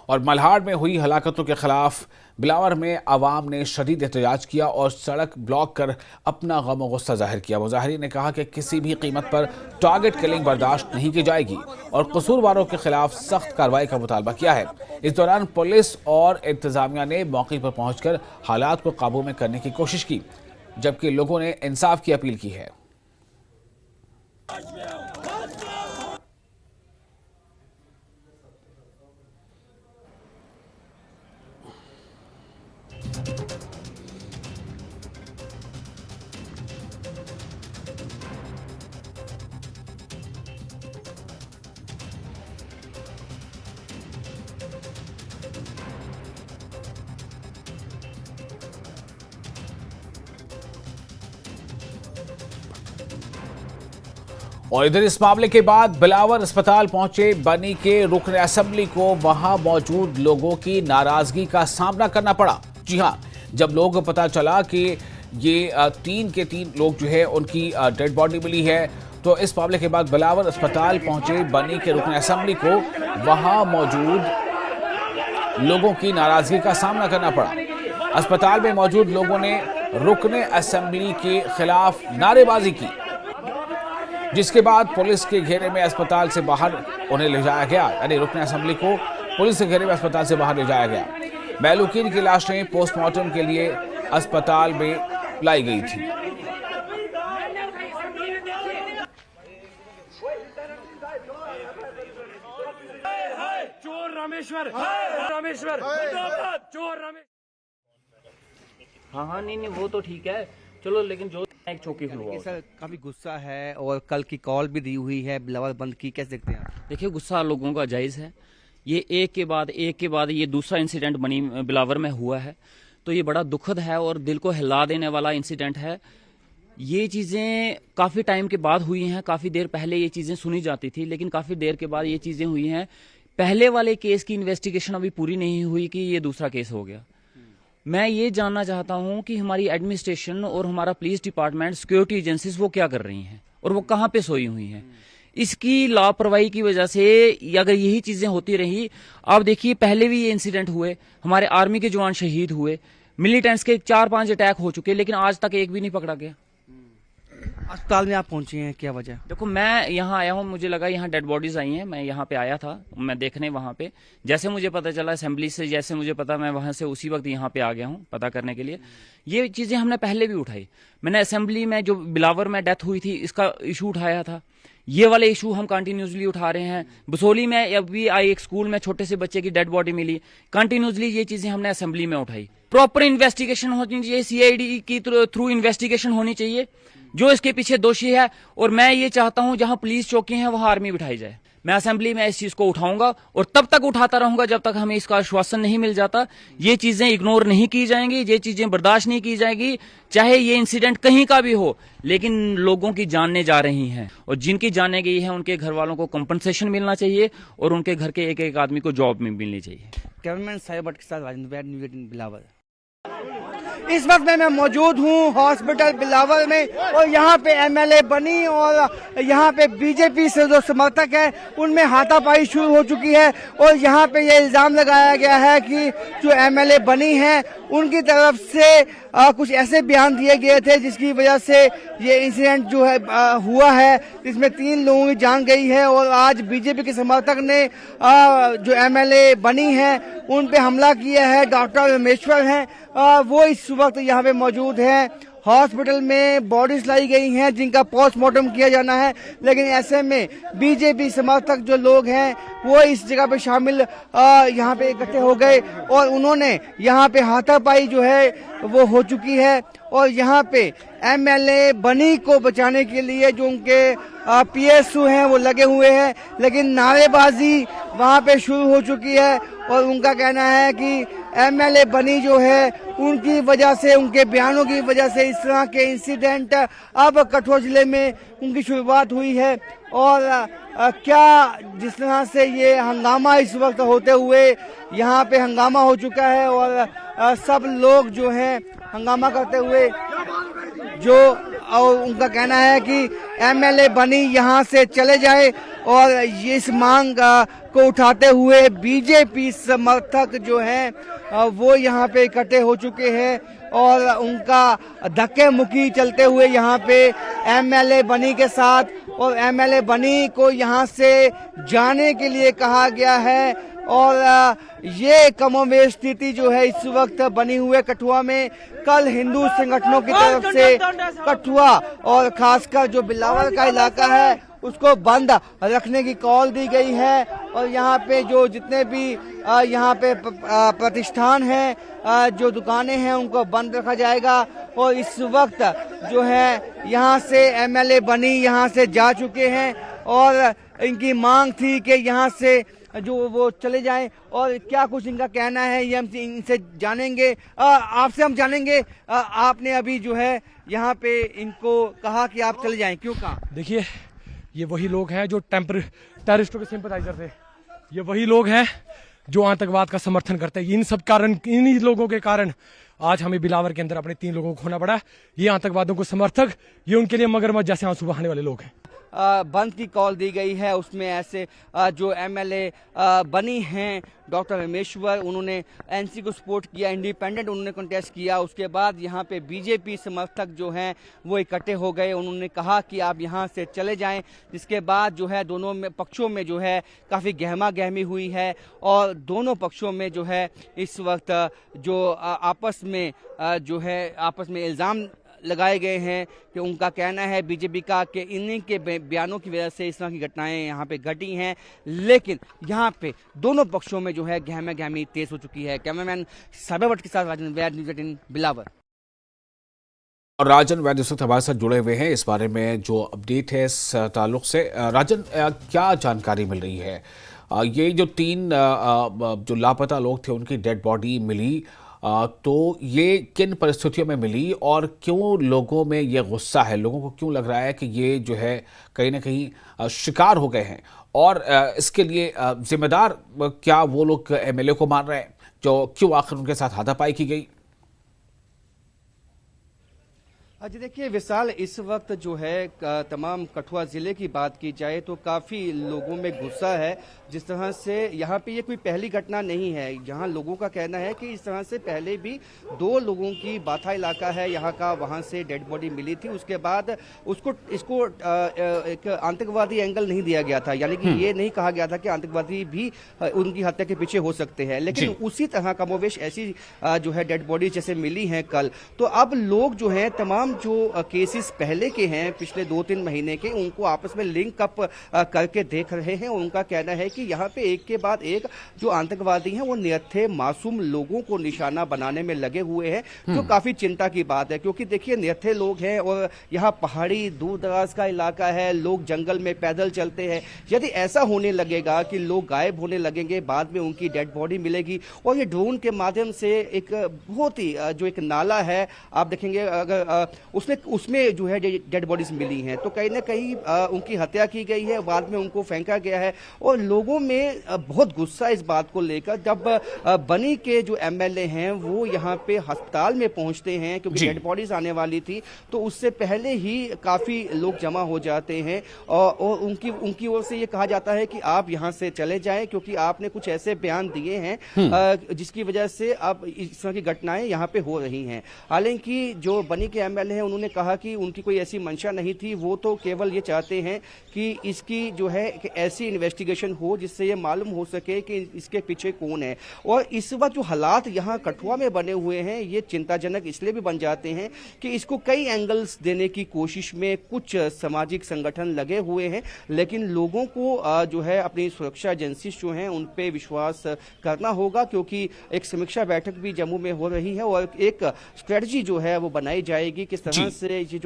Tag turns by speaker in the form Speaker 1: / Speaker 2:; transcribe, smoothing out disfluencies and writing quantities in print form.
Speaker 1: और मल्हार में हुई हलाकतों के खिलाफ बिलावर में आवाम ने शदीद एहतजाज किया और सड़क ब्लॉक कर अपना गम और गुस्सा जाहिर किया। मुजाहिरीन ने कहा कि किसी भी कीमत पर टारगेट किलिंग बर्दाश्त नहीं की जाएगी और कसूरवारों के खिलाफ सख्त कार्रवाई का मुतालबा किया है। इस दौरान पुलिस और इंतजामिया ने मौके पर पहुंचकर हालात को काबू में करने की कोशिश की, जबकि लोगों ने इंसाफ की अपील की है। और इधर इस मामले के बाद बिलावर अस्पताल पहुंचे बनी के रुकन असेंबली को वहां मौजूद लोगों की नाराजगी का सामना करना पड़ा। जी हां, जब लोग पता चला कि ये 3 के 3 लोग जो है उनकी डेड बॉडी मिली है, तो इस मामले के बाद बिलावर अस्पताल पहुंचे बनी के रुकन असेंबली को वहां मौजूद लोगों की नाराजगी का सामना करना पड़ा। अस्पताल में मौजूद लोगों ने रुकन असेंबली के खिलाफ नारेबाजी की, जिसके बाद पुलिस के घेरे में अस्पताल से बाहर उन्हें ले जाया गया। यानी रुकन असेंबली को पुलिस के घेरे में अस्पताल से बाहर ले जाया गया। महलूकीन की लाशें पोस्टमार्टम के लिए अस्पताल में लाई गई थी।
Speaker 2: चोर रामेश्वर, रामेश्वर, चोर रामेश्वर।
Speaker 3: हाँ नहीं वो तो ठीक है, चलो, लेकिन जो एक चौकी हुआ
Speaker 4: सर काफी गुस्सा है और कल की कॉल भी दी हुई है बिलावर बंद की, कैसे देखते हैं आप?
Speaker 3: देखिए, गुस्सा लोगों का जायज़ है। ये एक के बाद ये दूसरा इंसिडेंट बनी बिलावर में हुआ है, तो ये बड़ा दुखद है और दिल को हिला देने वाला इंसिडेंट है। ये चीज़ें काफ़ी टाइम के बाद हुई हैं। काफ़ी देर पहले ये चीज़ें सुनी जाती थी, लेकिन काफ़ी देर के बाद ये चीज़ें हुई हैं। पहले वाले केस की इन्वेस्टिगेशन अभी पूरी नहीं हुई कि ये दूसरा केस हो गया। मैं ये जानना चाहता हूं कि हमारी एडमिनिस्ट्रेशन और हमारा पुलिस डिपार्टमेंट, सिक्योरिटी एजेंसीज वो क्या कर रही हैं और वो कहां पे सोई हुई हैं। इसकी लापरवाही की वजह से अगर यही चीजें होती रही, आप देखिए पहले भी ये इंसिडेंट हुए, हमारे आर्मी के जवान शहीद हुए, मिलिटेंट्स के 4-5 अटैक हो चुके, लेकिन आज तक एक भी नहीं पकड़ा गया।
Speaker 4: अस्पताल में आप पहुंचे हैं, क्या वजह?
Speaker 3: देखो, मैं यहाँ आया हूँ, मुझे लगा यहाँ डेड बॉडीज आई हैं, मैं यहाँ पे आया था, मैं देखने वहाँ पे, जैसे मुझे पता चला असेंबली से, जैसे मुझे पता, मैं वहाँ से उसी वक्त यहाँ पे आ गया हूँ पता करने के लिए। ये चीजें हमने पहले भी उठाई। मैंने असेंबली में जो बिलावर में डेथ हुई थी इसका इशू उठाया था, ये वाले इशू हम कंटिन्यूसली उठा रहे हैं। बसोली में अभी आई एक स्कूल में छोटे से बच्चे की डेड बॉडी मिली, कंटिन्यूसली ये चीजें हमने असेंबली में उठाई। प्रॉपर इन्वेस्टिगेशन होनी चाहिए, सीआईडी की थ्रू इन्वेस्टिगेशन होनी चाहिए जो इसके पीछे दोषी है। और मैं ये चाहता हूं जहां पुलिस चौकी है वहां आर्मी बिठाई जाए। मैं असेंबली में इस चीज को उठाऊंगा और तब तक उठाता रहूंगा जब तक हमें इसका आश्वासन नहीं मिल जाता। ये चीजें इग्नोर नहीं की जाएंगी, ये चीजें बर्दाश्त नहीं की जाएगी, चाहे ये इंसिडेंट कहीं का भी हो, लेकिन लोगों की जानें जा रही हैं और जिनकी जानें गई है उनके घर वालों को कंपनसेशन मिलना चाहिए और उनके घर के एक एक आदमी को जॉब मिलनी चाहिए।
Speaker 4: कैमरामैन साहिब भट्ट के साथ राजेंद्र बिलावर। इस वक्त मैं मौजूद हूँ हॉस्पिटल बिलावर में और यहाँ पे एमएलए बनी और यहाँ पे बीजेपी से जो समर्थक है उनमें हाथापाई शुरू हो चुकी है। और यहाँ पे ये इल्जाम लगाया गया है कि जो एमएलए बनी है उनकी तरफ से कुछ ऐसे बयान दिए गए थे जिसकी वजह से ये इंसिडेंट जो है हुआ है, जिसमें 3 लोगों की जान गई है। और आज बीजेपी के समर्थक ने जो एमएलए बनी है उन पे हमला किया है। डॉक्टर रामेश्वर हैं, वो इस वक्त यहाँ पे मौजूद हैं। हॉस्पिटल में बॉडीज लाई गई हैं जिनका पोस्टमार्टम किया जाना है, लेकिन ऐसे में बीजेपी समर्थक जो लोग हैं वो इस जगह पे शामिल यहाँ पे इकट्ठे हो गए और उन्होंने यहाँ पे हाथापाई जो है वो हो चुकी है। और यहाँ पे एमएलए बनी को बचाने के लिए जो उनके पीएसयू हैं वो लगे हुए हैं, लेकिन नारेबाजी वहाँ पे शुरू हो चुकी है। और उनका कहना है कि एमएलए बनी जो है उनकी वजह से, उनके बयानों की वजह से इस तरह के इंसिडेंट अब कठुआ जिले में उनकी शुरुआत हुई है। और क्या जिस तरह से ये हंगामा इस वक्त होते हुए यहाँ पे हंगामा हो चुका है और सब लोग जो हैं हंगामा करते हुए और उनका कहना है कि एमएलए बनी यहाँ से चले जाए और ये इस मांग को उठाते हुए बीजेपी समर्थक जो हैं वो यहाँ पे इकट्ठे हो चुके हैं और उनका धक्के मुक्की चलते हुए यहाँ पे एमएलए बनी के साथ और एमएलए बनी को यहाँ से जाने के लिए कहा गया है। और ये कमोवेश स्थिति जो है इस वक्त बनी हुए कठुआ में। कल हिंदू संगठनों की तरफ से कठुआ और खासकर जो बिलावर का इलाका है उसको बंद रखने की कॉल दी गई है और यहाँ पे जो जितने भी यहाँ पे प्रतिष्ठान हैं, जो दुकानें हैं, उनको बंद रखा जाएगा। और इस वक्त जो है यहाँ से एमएलए बनी यहाँ से जा चुके हैं और इनकी मांग थी कि यहाँ से जो वो चले जाएं और क्या कुछ इनका कहना है ये हम इनसे जानेंगे। आपसे हम जानेंगे, आपने अभी जो है यहाँ पे इनको कहा कि आप चले जाएं, क्यों कहा?
Speaker 5: देखिए, ये वही लोग हैं जो टेररिस्टों के सिंपैथाइजर थे, ये वही लोग हैं जो आतंकवाद का समर्थन करते हैं। इन सब कारण, इन्हीं लोगों के कारण आज हमें बिलावर के अंदर अपने 3 लोगों को खोना पड़ा। ये आतंकवादियों को समर्थक, ये उनके लिए मगरमच्छ जैसे आंसू बहाने वाले लोग हैं।
Speaker 4: बंद की कॉल दी गई है, उसमें ऐसे जो एमएलए बनी हैं डॉक्टर रमेश्वर, उन्होंने एनसी को सपोर्ट किया, इंडिपेंडेंट उन्होंने कंटेस्ट किया। उसके बाद यहाँ पे बीजेपी समर्थक जो हैं वो इकट्ठे हो गए, उन्होंने कहा कि आप यहाँ से चले जाएं। जिसके बाद जो है दोनों में पक्षों में जो है काफ़ी गहमा गहमी हुई है और दोनों पक्षों में जो है इस वक्त जो आपस में इल्ज़ाम लगाए गए हैं कि उनका कहना है बीजेपी का कि इन्हीं के बयानों की वजह से इस तरह की घटनाएं यहाँ पे घटी हैं। लेकिन यहाँ पे दोनों पक्षों में जो है गहमा गहमी तेज हो चुकी है। कैमरामैन साबिर भट्ट के साथ राजन वैद, न्यूज़ 18 बिलावर।
Speaker 1: और राजन वैद इस वक्त हमारे साथ जुड़े हुए हैं इस बारे में जो अपडेट है इस ताल्लुक से। राजन, क्या जानकारी मिल रही है? ये जो 3 जो लापता लोग थे उनकी डेड बॉडी मिली, तो ये किन परिस्थितियों में मिली और क्यों लोगों में ये गुस्सा है? लोगों को क्यों लग रहा है कि ये जो है कहीं ना कहीं शिकार हो गए हैं? और इसके लिए जिम्मेदार क्या वो लोग एमएलए को मान रहे हैं, जो क्यों आखिर उनके साथ हाथापाई की गई?
Speaker 4: जी देखिए विशाल, इस वक्त जो है तमाम कठुआ ज़िले की बात की जाए तो काफ़ी लोगों में गुस्सा है। जिस तरह से यहाँ पे ये कोई पहली घटना नहीं है, यहाँ लोगों का कहना है कि इस तरह से पहले भी 2 लोगों की बाथा इलाका है यहाँ का, वहाँ से डेड बॉडी मिली थी। उसके बाद इसको एक आतंकवादी एंगल नहीं दिया गया था, यानी कि ये नहीं कहा गया था कि आतंकवादी भी उनकी हत्या के पीछे हो सकते हैं। लेकिन उसी तरह कमोवेश ऐसी जो है डेड बॉडी जैसे मिली हैं कल, तो अब लोग जो है तमाम जो केसेस पहले के हैं पिछले 2-3 महीने के, उनको आपस में लिंक अप करके देख रहे हैं। उनका कहना है कि यहाँ पे एक के बाद एक जो आतंकवादी हैं वो निहत्थे मासूम लोगों को निशाना बनाने में लगे हुए हैं, जो काफी चिंता की बात है। क्योंकि देखिए निहत्थे लोग हैं और यहाँ पहाड़ी दूर दराज का इलाका है, लोग जंगल में पैदल चलते हैं। यदि ऐसा होने लगेगा कि लोग गायब होने लगेंगे, बाद में उनकी डेड बॉडी मिलेगी और ये ड्रोन के माध्यम से एक बहुत ही जो एक नाला है आप देखेंगे, अगर उसमें जो है डेड बॉडीज मिली हैं, तो कहीं ना कहीं उनकी हत्या की गई है, बाद में उनको फेंका गया है। और लोगों में बहुत गुस्सा इस बात को लेकर, जब बनी के जो एमएलए हैं वो यहाँ पे अस्पताल में पहुंचते हैं क्योंकि डेड बॉडीज आने वाली थी, तो उससे पहले ही काफी लोग जमा हो जाते हैं और उनकी ओर से ये कहा जाता है कि आप यहाँ से चले जाएं क्योंकि आपने कुछ ऐसे बयान दिए हैं जिसकी वजह से अब इस तरह की घटनाएं यहाँ पे हो रही हैं। हालांकि जो बनी के एमएलए हैं उन्होंने कहा कि उनकी कोई ऐसी मंशा नहीं थी, वो तो केवल ये चाहते हैं कि इसकी जो है एक ऐसी इन्वेस्टिगेशन हो जिससे ये मालूम हो सके कि इसके पीछे कौन है। और इस वक्त जो हालात यहाँ कठुआ में बने हुए हैं ये चिंताजनक इसलिए भी बन जाते हैं कि इसको कई एंगल्स देने की कोशिश में कुछ सामाजिक संगठन लगे हुए हैं, लेकिन लोगों को जो है अपनी सुरक्षा एजेंसीज जो हैं उन पे विश्वास करना होगा, क्योंकि एक समीक्षा बैठक भी जम्मू में हो रही है और एक स्ट्रेटजी जो है वो बनाई जाएगी किस तरह से ये जो